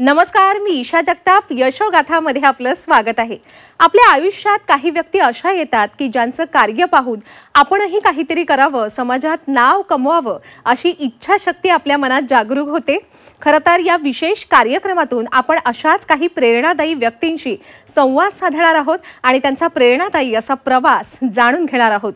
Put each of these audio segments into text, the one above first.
नमस्कार, मी ईशा जगताप. यशोगाथामध्ये आपलं स्वागत आहे. आपल्या आयुष्यात काही व्यक्ती अशा येतात की ज्यांचं कार्य पाहून आपणही काहीतरी करावं, समाजात नाव कमवावं अशी इच्छाशक्ती आपल्या मनात जागरूक होते. खरं तर या विशेष कार्यक्रमातून आपण अशाच काही प्रेरणादायी व्यक्तींशी संवाद साधणार आहोत आणि त्यांचा प्रेरणादायी असा प्रवास जाणून घेणार आहोत.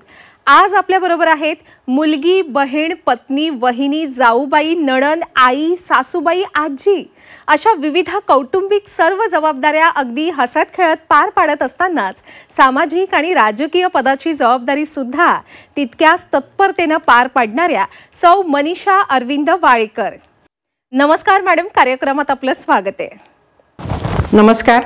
आज आपल्या बरोबर आहेत मुलगी, बहीण, पत्नी, वहिनी, जाऊबाई, नणंद, आई, सासूबाई, आजी अशा विविध कौटुंबिक सर्व जबाबदाऱ्या अगदी हसत खेळत पार पाडत असतानाच सामाजिक आणि राजकीय पदाची जबाबदारी सुद्धा तितक्याच तत्परतेने पार पाडणाऱ्या सौ मनीषा अरविंद वाळेकर. नमस्कार मॅडम, कार्यक्रमात आपलं स्वागत आहे. नमस्कार.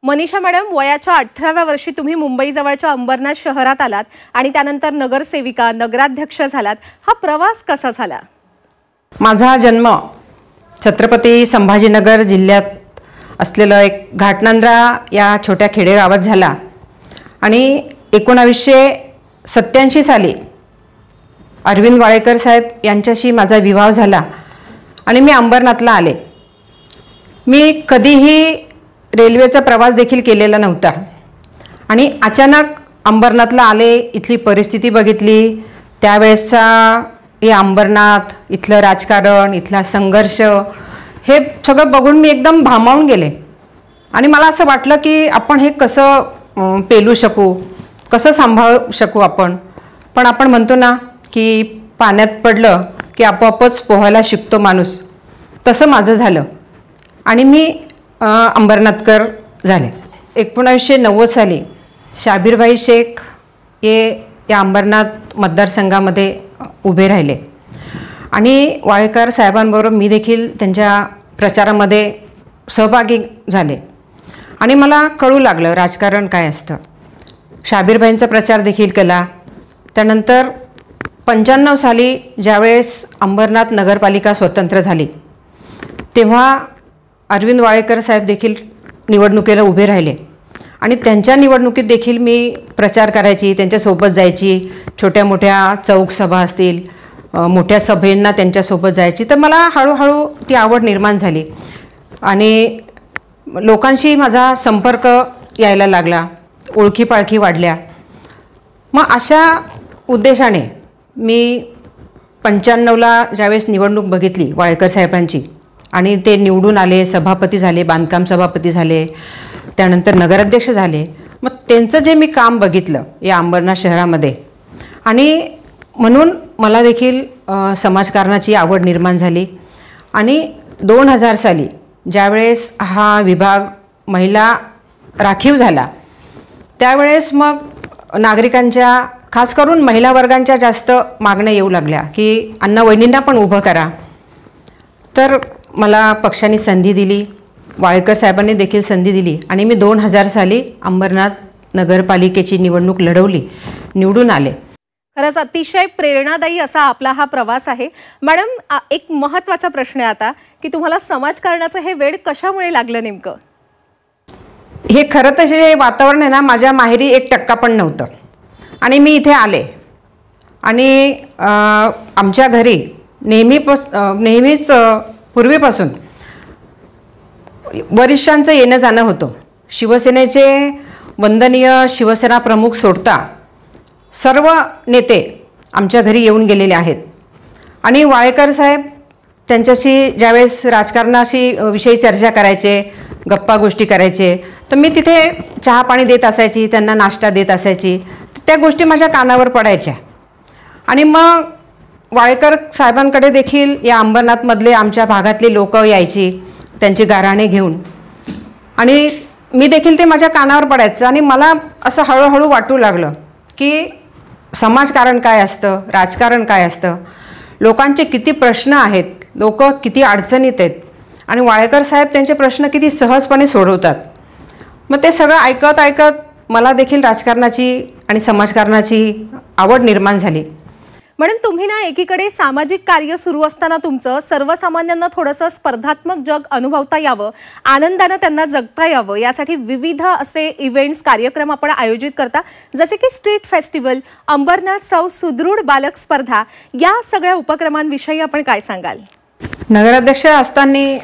मनीषा मॅडम, वयाच्या 18व्या वर्षी तुम्ही मुंबई जवळच्या अंबरनाथ शहरात आलात आणि त्यानंतर नगरसेविका, नगराध्यक्ष झालात. हा प्रवास कसा झाला? माझा जन्म छत्रपती संभाजीनगर जिल्ह्यात असलेलं एक घाटनांद्रा या छोट्या खेडेगावात झाला आणि 1987 साली अरविंद वाळेकर साहेब यांच्याशी माझा विवाह झाला आणि मी अंबरनाथला आले. मी कधीही रेल्वेचा प्रवास देखील केलेला नव्हता आणि अचानक अंबरनाथला आले. इथली परिस्थिती बघितली, त्यावेळेसचा हे अंबरनाथ, इथलं राजकारण, इथला संघर्ष, हे सगळं बघून मी एकदम भांबावून गेले आणि मला असं वाटलं की आपण हे कसं पेलू शकू, कसं सांभाळू शकू आपण. पण आपण म्हणतो ना की पाण्यात पडलं की आपोआपच पोहायला शिकतो माणूस, तसं माझं झालं आणि मी अंबरनाथकर झाले. 1990 साली शाबीरभाई शेख हे या अंबरनाथ मतदारसंघामध्ये उभे राहिले आणि वाळेकर साहेबांबरोबर मी देखील त्यांच्या प्रचारामध्ये सहभागी झाले आणि मला कळू लागलं राजकारण काय असतं. शाबीरभाईंचा प्रचार देखील केला. त्यानंतर 95 साली ज्यावेळेस अंबरनाथ नगरपालिका स्वतंत्र झाली तेव्हा अरविंद वाळेकर साहेब देखील निवडणुकीला उभे राहिले आणि त्यांच्या निवडणुकीत देखील मी प्रचार करायची, त्यांच्यासोबत जायची. छोट्या मोठ्या चौक सभा असतील, मोठ्या सभेंना त्यांच्यासोबत जायची. तर मला हळूहळू ती आवड निर्माण झाली आणि लोकांशी माझा संपर्क यायला लागला, ओळखीपाळखी वाढल्या. मग अशा उद्देशाने मी 95ला ज्यावेळेस निवडणूक बघितली वाळेकर साहेबांची आणि ते निवडून आले, सभापती झाले, बांधकाम सभापती झाले, त्यानंतर नगराध्यक्ष झाले. मग त्यांचं जे मी काम बघितलं या अंबरनाथ शहरामध्ये आणि म्हणून मला देखील समाजकारणाची आवड निर्माण झाली आणि 2000 साली ज्यावेळेस हा विभाग महिला राखीव झाला त्यावेळेस मग नागरिकांच्या, खास करून महिला वर्गांच्या जास्त मागण्या येऊ लागल्या की अण्णा वहिनींना पण उभं करा. तर मला पक्षाने संधी दिली, वाळेकर साहेबांनी देखील संधी दिली आणि मी 2000 साली अंबरनाथ नगरपालिकेची निवडणूक लढवली, निवडून आले. खरंच अतिशय प्रेरणादायी असा आपला हा प्रवास आहे. मॅडम, एक महत्त्वाचा प्रश्न आहे आता की तुम्हाला समाजकारणाचं हे वेड कशामुळे लागलं नेमकं? हे खरं तर जे वातावरण आहे ना, माझ्या माहेरी 1% पण नव्हतं आणि मी इथे आले आणि आमच्या घरी नेहमीच पूर्वीपासून वरिष्ठांचं येणं जाणं होतं. शिवसेनेचे वंदनीय शिवसेना प्रमुख सोडता सर्व नेते आमच्या घरी येऊन गेलेले आहेत आणि वाळेकर साहेब त्यांच्याशी ज्यावेळेस राजकारणाशी विषयी चर्चा करायचे, गप्पा गोष्टी करायचे, तर मी तिथे चहा पाणी देत असायची, त्यांना नाश्ता देत असायची. त्या गोष्टी माझ्या कानावर पडायच्या आणि मग वाळेकर साहेबांकडे देखील या अंबरनाथमधले आमच्या भागातले लोक यायची त्यांची गाऱ्हाणे घेऊन आणि मी देखील ते माझ्या कानावर पडायचं आणि मला असं हळूहळू वाटू लागलं की समाजकारण काय असतं, राजकारण काय असतं, लोकांचे किती प्रश्न आहेत, लोक किती अडचणीत आहेत आणि वाळेकर साहेब त्यांचे प्रश्न किती सहजपणे सोडवतात. मग ते सगळं ऐकत ऐकत मला देखील राजकारणाची आणि समाजकारणाची आवड निर्माण झाली. मॅडम, तुम्ही ना एकीकडे सामाजिक कार्य सुरू असताना तुमचं सर्वसामान्यांना थोडंसं स्पर्धात्मक जग अनुभवता यावं, आनंदानं त्यांना जगता यावं यासाठी विविध असे इव्हेंट्स, कार्यक्रम आपण आयोजित करता, जसे की स्ट्रीट फेस्टिवल, अंबरनाथ सौ सुदृढ बालक स्पर्धा, या सगळ्या उपक्रमांविषयी आपण काय सांगाल? नगराध्यक्ष असताना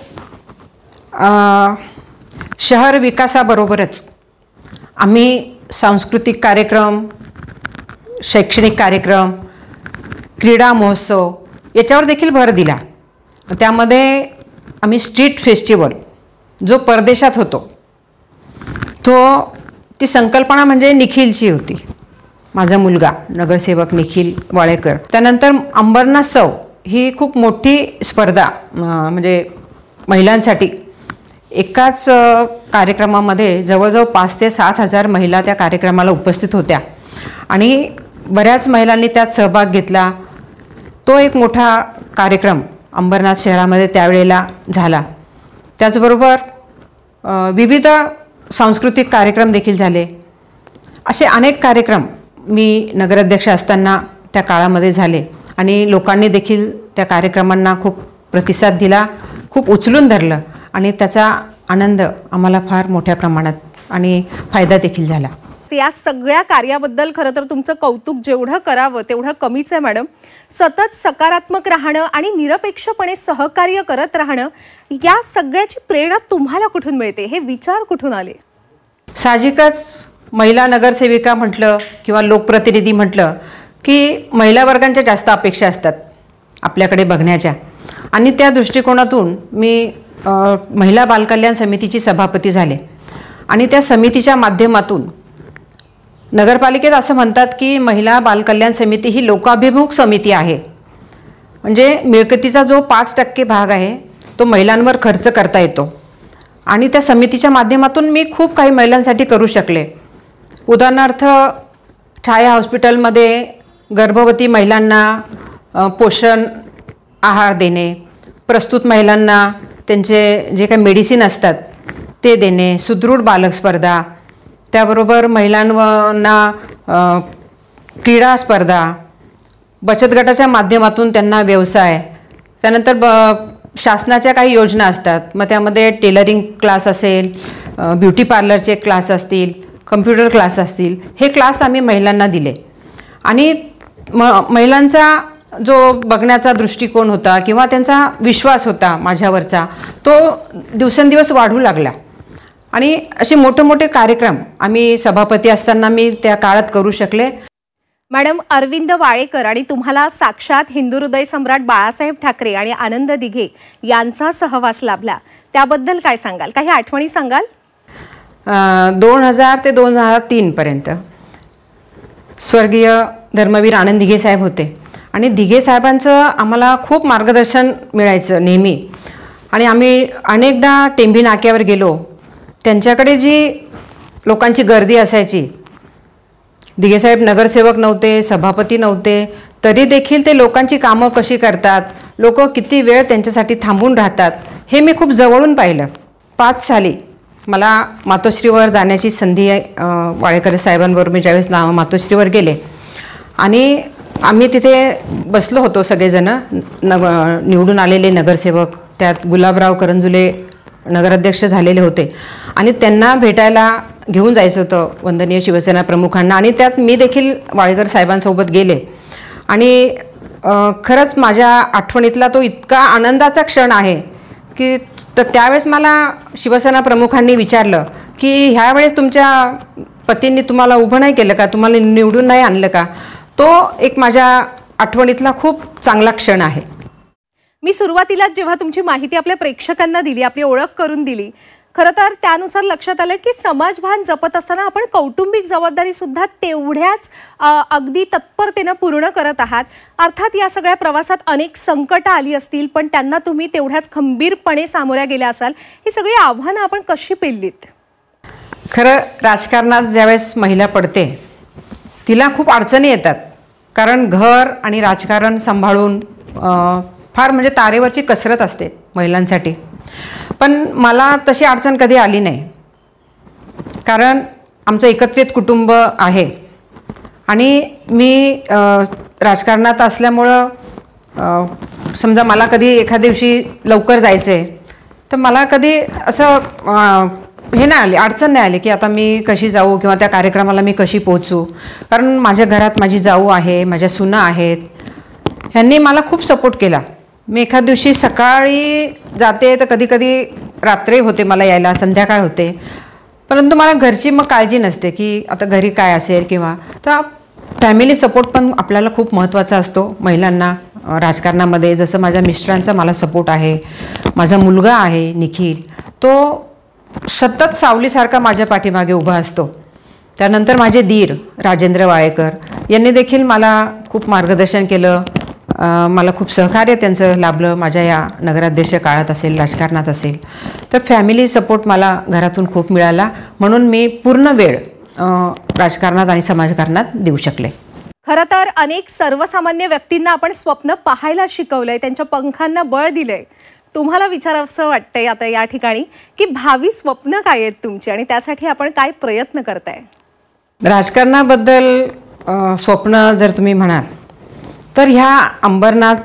शहर विकासाबरोबरच आम्ही सांस्कृतिक कार्यक्रम, शैक्षणिक कार्यक्रम, क्रीडा महोत्सव याच्यावर देखील भर दिला. त्यामध्ये आम्ही स्ट्रीट फेस्टिवल जो परदेशात होतो ती संकल्पना म्हणजे निखिलची होती, माझा मुलगा नगरसेवक निखिल वाळेकर. त्यानंतर अंबरनाथोत्सव ही खूप मोठी स्पर्धा म्हणजे महिलांसाठी. एकाच कार्यक्रमामध्ये जवळजवळ 5,000 ते 7,000 महिला त्या कार्यक्रमाला उपस्थित होत्या आणि बऱ्याच महिलांनी त्यात सहभाग घेतला. तो एक मोठा कार्यक्रम अंबरनाथ शहरामध्ये त्यावेळेला झाला. त्याचबरोबर विविध सांस्कृतिक कार्यक्रम देखील झाले. असे अनेक कार्यक्रम मी नगराध्यक्ष असताना त्या काळामध्ये झाले आणि लोकांनी देखील त्या कार्यक्रमांना खूप प्रतिसाद दिला, खूप उचलून धरलं आणि त्याचा आनंद आम्हाला फार मोठ्या प्रमाणात आणि फायदा देखील झाला. या सगळ्या कार्याबद्दल खरं तर तुमचं कौतुक जेवढं करावं तेवढं कमीच आहे मॅडम. सतत सकारात्मक राहणं आणि निरपेक्षपणे सहकार्य करत राहणं या सगळ्याची प्रेरणा तुम्हाला कुठून मिळते, हे विचार कुठून आले? साहजिकच महिला नगरसेविका म्हटलं किंवा लोकप्रतिनिधी म्हटलं की महिला वर्गांच्या जास्त अपेक्षा असतात आपल्याकडे बघण्याच्या आणि त्या दृष्टिकोनातून मी महिला बालकल्याण समितीची सभापती झाले आणि त्या समितीच्या माध्यमातून नगरपालिकेत असं म्हणतात की महिला बालकल्याण समिती ही लोकाभिमुख समिती आहे. म्हणजे मिळकतीचा जो 5% भाग आहे तो महिलांवर खर्च करता येतो आणि त्या समितीच्या माध्यमातून मी खूप काही महिलांसाठी करू शकले. उदाहरणार्थ छाया हॉस्पिटलमध्ये गर्भवती महिलांना पोषण आहार देणे, प्रस्तुत महिलांना त्यांचे जे काही मेडिसिन असतात ते देणे, सुदृढ बालक स्पर्धा, त्याबरोबर महिलांना क्रीडा स्पर्धा, बचत गटाच्या माध्यमातून त्यांना व्यवसाय, त्यानंतर शासनाच्या काही योजना असतात मग त्यामध्ये टेलरिंग क्लास असेल, ब्युटी पार्लरचे क्लास असतील, कम्प्युटर क्लास असतील, हे क्लास आम्ही महिलांना दिले आणि महिलांचा जो बघण्याचा दृष्टिकोन होता किंवा त्यांचा विश्वास होता माझ्यावरचा तो दिवसेंदिवस वाढू लागला आणि असे मोठे मोठे कार्यक्रम आम्ही सभापती असताना मी त्या काळात करू शकले. मॅडम, अरविंद वाळेकर आणि तुम्हाला साक्षात हिंदू हृदय सम्राट बाळासाहेब ठाकरे आणि आनंद दिघे यांचा सहवास लाभला, त्याबद्दल काय सांगाल? काही आठवणी सांगाल? 2000 ते 2003 पर्यंत स्वर्गीय धर्मवीर आनंद दिघे साहेब होते आणि दिघे साहेबांचं आम्हाला खूप मार्गदर्शन मिळायचं नेहमी आणि आम्ही अनेकदा टेंभी नाक्यावर गेलो. त्यांच्याकडे जी लोकांची गर्दी असायची, दिघे साहेब नगरसेवक नव्हते, सभापती नव्हते, तरी देखील ते लोकांची कामं कशी करतात, लोक किती वेळ त्यांच्यासाठी थांबून राहतात हे मी खूप जवळून पाहिलं. 5 साली मला मातोश्रीवर जाण्याची संधी वाळेकर साहेबांबरोबर मी ज्यावेळेस मातोश्रीवर गेले आणि आम्ही तिथे बसलो होतो सगळेजण निवडून आलेले नगरसेवक, त्यात गुलाबराव करंजुले नगराध्यक्ष झालेले होते आणि त्यांना भेटायला घेऊन जायचं होतं वंदनीय शिवसेना प्रमुखांना आणि त्यात मी देखील वाळेकर साहेबांसोबत गेले आणि खरंच माझ्या आठवणीतला तो इतका आनंदाचा क्षण आहे की त्यावेळेस मला शिवसेना प्रमुखांनी विचारलं की ह्यावेळेस तुमच्या पतींनी तुम्हाला उभं नाही केलं का, तुम्हाला निवडून नाही आणलं का? तो एक माझ्या आठवणीतला खूप चांगला क्षण आहे. मी सुरुवातीलाच जेव्हा तुमची माहिती आपल्या प्रेक्षकांना दिली, आपली ओळख करून दिली, खरं तर त्यानुसार लक्षात आलं की समाजभान जपत असताना आपण कौटुंबिक जबाबदारी सुद्धा तेवढ्याच अगदी तत्परतेने पूर्ण करत आहात. अर्थात या सगळ्या प्रवासात अनेक संकट आली असतील, पण त्यांना तुम्ही तेवढ्याच खंबीरपणे सामोऱ्या गेल्या असाल. ही सगळी आव्हानं आपण कशी पेललीत? खरं राजकारणात ज्यावेळेस महिला पडते तिला खूप अडचणी येतात, कारण घर आणि राजकारण सांभाळून फार म्हणजे तारेवरची कसरत असते महिलांसाठी. पण मला तशी अडचण कधी आली नाही, कारण आमचं एकत्रित कुटुंब आहे आणि मी राजकारणात असल्यामुळं समजा मला कधी एखाद्या दिवशी लवकर जायचं आहे तर मला कधी असं हे नाही आले, अडचण नाही आली की आता मी कशी जाऊ किंवा त्या कार्यक्रमाला मी कशी पोहोचू, कारण माझ्या घरात माझी जाऊ आहे, माझ्या सुना आहेत, ह्यांनी मला खूप सपोर्ट केला. मी एखाद दिवशी सकाळी जाते तर कधी कधी रात्री होते मला यायला, संध्याकाळ होते, परंतु मला घरची मग काळजी नसते की आता घरी काय असेल किंवा. तर फॅमिली सपोर्ट पण आपल्याला खूप महत्त्वाचा असतो महिलांना राजकारणामध्ये. जसं माझ्या मिस्टरांचा मला सपोर्ट आहे, माझा मुलगा आहे निखिल, तो सतत सावलीसारखा माझ्या पाठीमागे उभा असतो. त्यानंतर माझे दीर राजेंद्र वाळेकर यांनी देखील मला खूप मार्गदर्शन केलं, मला खूप सहकार्य त्यांचं लाभलं माझ्या या नगराध्यक्ष काळात असेल, राजकारणात असेल. तर फॅमिली सपोर्ट मला घरातून खूप मिळाला, म्हणून मी पूर्ण वेळ राजकारणात आणि समाजकारणात देऊ शकले. खरं तर अनेक सर्वसामान्य व्यक्तींना आपण स्वप्न पाहायला शिकवलंय, त्यांच्या पंखांना बळ दिलंय. तुम्हाला विचारावंसं वाटतंय आता या ठिकाणी की भावी स्वप्न काय आहेत तुमची आणि त्यासाठी आपण काय प्रयत्न करताय? राजकारणाबद्दल स्वप्न जर तुम्ही म्हणाल तर ह्या अंबरनाथ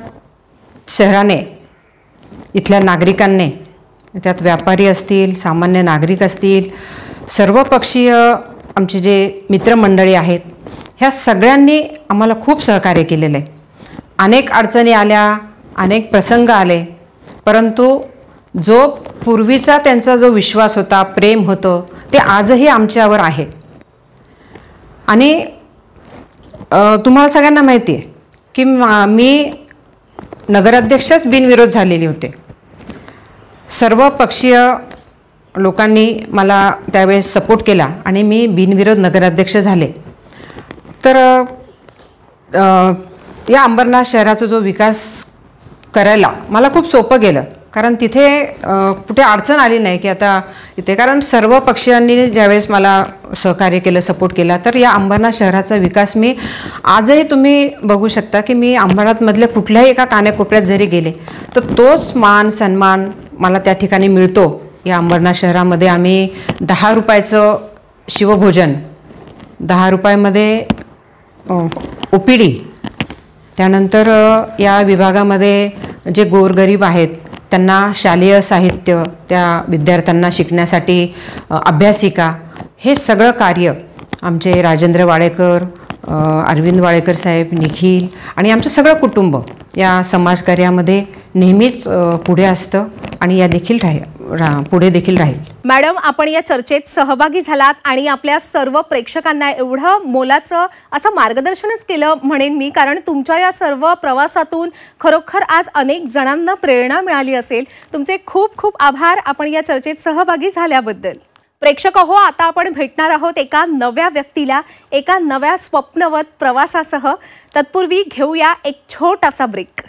शहराने, इथल्या नागरिकांनी, त्यात व्यापारी असतील, सामान्य नागरिक असतील, सर्वपक्षीय आमचे जे मित्रमंडळी आहेत, ह्या सगळ्यांनी आम्हाला खूप सहकार्य केलेलं आहे. अनेक अडचणी आल्या, अनेक प्रसंग आले, परंतु जो पूर्वीचा त्यांचा जो विश्वास होता, प्रेम होतं, ते आजही आमच्यावर आहे. आणि तुम्हाला सगळ्यांना माहिती आहे की मी नगराध्यक्षच बिनविरोध झालेली होते. सर्व पक्षीय लोकांनी मला त्यावेळेस सपोर्ट केला आणि मी बिनविरोध नगराध्यक्ष झाले. तर या अंबरनाथ शहराचा जो विकास करायला मला खूप सोपं गेलं, कारण तिथे कुठे अडचण आली नाही की आता इथे, कारण सर्व पक्षीयांनी ज्यावेळेस मला सहकार्य केलं, सपोर्ट केला, तर या अंबरनाथ शहराचा विकास मी आजही तुम्ही बघू शकता की मी अंबरनाथमधल्या कुठल्याही एका कानाकोपऱ्यात जरी गेले तर तोच मान सन्मान मला त्या ठिकाणी मिळतो. या अंबरनाथ शहरामध्ये आम्ही 10 रुपयाचं शिवभोजन, 10 रुपयामध्ये OPD, त्यानंतर या विभागामध्ये जे गोरगरीब आहेत त्यांना शालेय साहित्य, त्या विद्यार्थ्यांना शिकण्यासाठी अभ्यासिका, हे सगळं कार्य आमचे राजेंद्र वाळेकर, अरविंद वाळेकर साहेब, निखिल आणि आमचं सगळं कुटुंब या समाजकार्यामध्ये नेहमीच पुढे असतं आणि या देखील पुढे देखील राहील. मॅडम, आपण या चर्चेत सहभागी झालात आणि आपल्या सर्व प्रेक्षकांना एवढं मोलाचं असं मार्गदर्शनच केलं म्हणेन मी, कारण तुमच्या या सर्व प्रवासातून खरोखर आज अनेक जणांना प्रेरणा मिळाली असेल. तुमचे खूप खूप आभार आपण या चर्चेत सहभागी झाल्याबद्दल. प्रेक्षक हो, आता आपण भेटणार आहोत एका नव्या व्यक्तीला, एका नव्या स्वप्नवत प्रवासासह. तत्पूर्वी घेऊया एक छोटासा ब्रेक.